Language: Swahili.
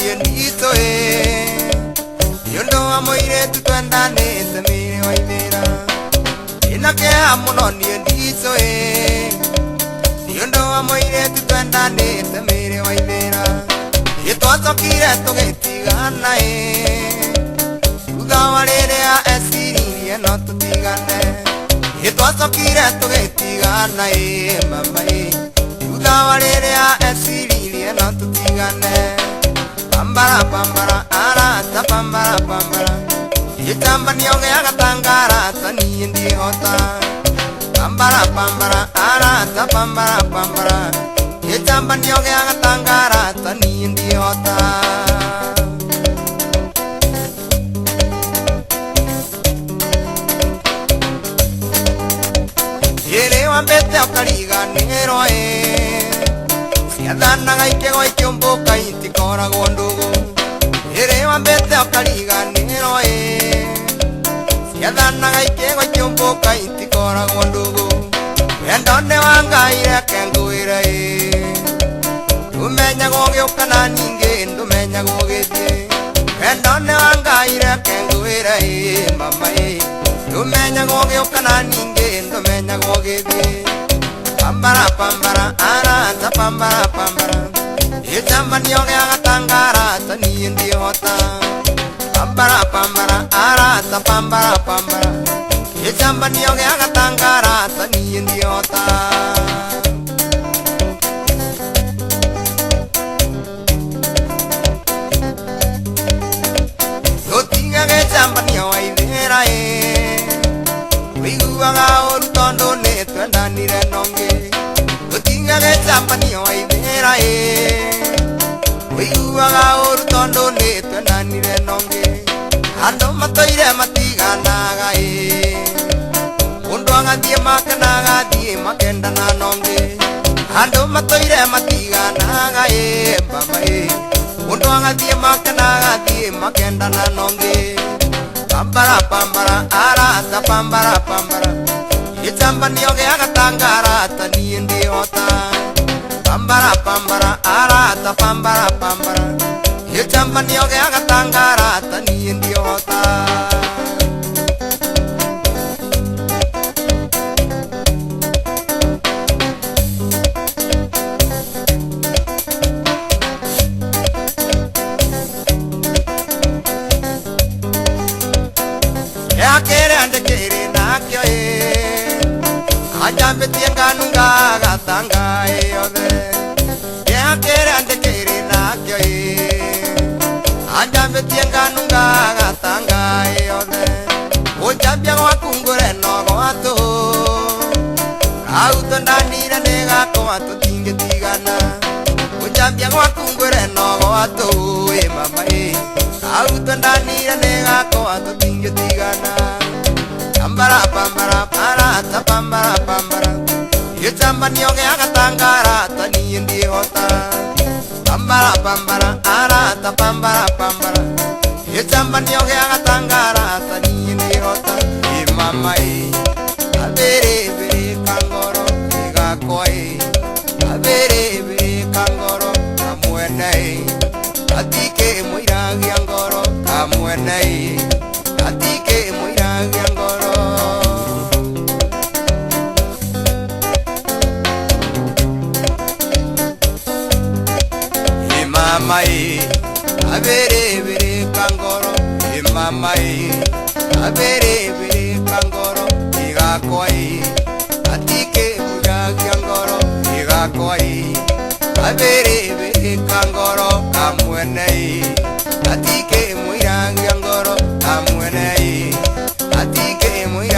niye ndiso yondo amoire tutwendane temire waithira inake amuno niye ndiso yondo amoire tutwendane temire waithira itwacokire tugitigana thutha wa riria eciririe no tutigane itwacokire tugitigana mama thutha wa riria eciririe no tutigane pambara pambara arata pambara pambara itambanio gia gatangara tani ndihota pambara pambara arata pambara pambara itambanio gia gatangara tani ndihota yere wambete ukariganiro ciathanaga ikego ikiumbuka itikoragwo ndugu ere wambete ukariganiro ciathanaga ikego ikiumbuka itikoragwo ndugu wendo ni wa Ngai reke ngwire ndumenyagwo giuka na ningi ndumenyagwo githie wendo ni wa Ngai reke ngwire mama ndumenyagwo giuka na ningi ndumenyagwo githie pambara pambara arata pambara pambara itambanio gia gatangara tani ndihota pambara pambara arata pambara pambara itambanio gia gatangara tani ndihota tutigage itambanio waithira wiguaga uru tondu ni twendanire nongi tutigage itambanio waithira wiguaga uru tondu ni twendanire nongi andu matoire matiganaga mundu agathie makanaga makendana nongi andu matoire matiganaga mama mundu agathie makanaga makendana nongi pambara pambara arata pambara pambara itambanio gia gatangara tani ndihota pambara pambara arata pambara pambara itambanio gia gatangara tani ndihota yakere andekere nakyo ajambetie nganunga gatanga yothe yakere andekere nakyo ajambetie nganunga gatanga yothe ujambia gwakungure no gwatu auto ndanire nega kwatu tingetigana ujambia gwakungure no gwatu mama auto ndanire nega kwatu tingetigana pambara pambara arata pambara pambara itambanio gia gatangara tani ndihota pambara pambara arata pambara pambara itambanio gia gatangara tani ndihota mama abere bere kangoro igakoi abere bere kangoro kamwene atike muiragia ngoro kamwene atike muiragia ngoro mama abere bere kangoro mama abere bere kangoro igakoi atike muiragia ngoro igakoi abere bere kangoro kamwene atike muiragia ngoro kamwene atike muiragia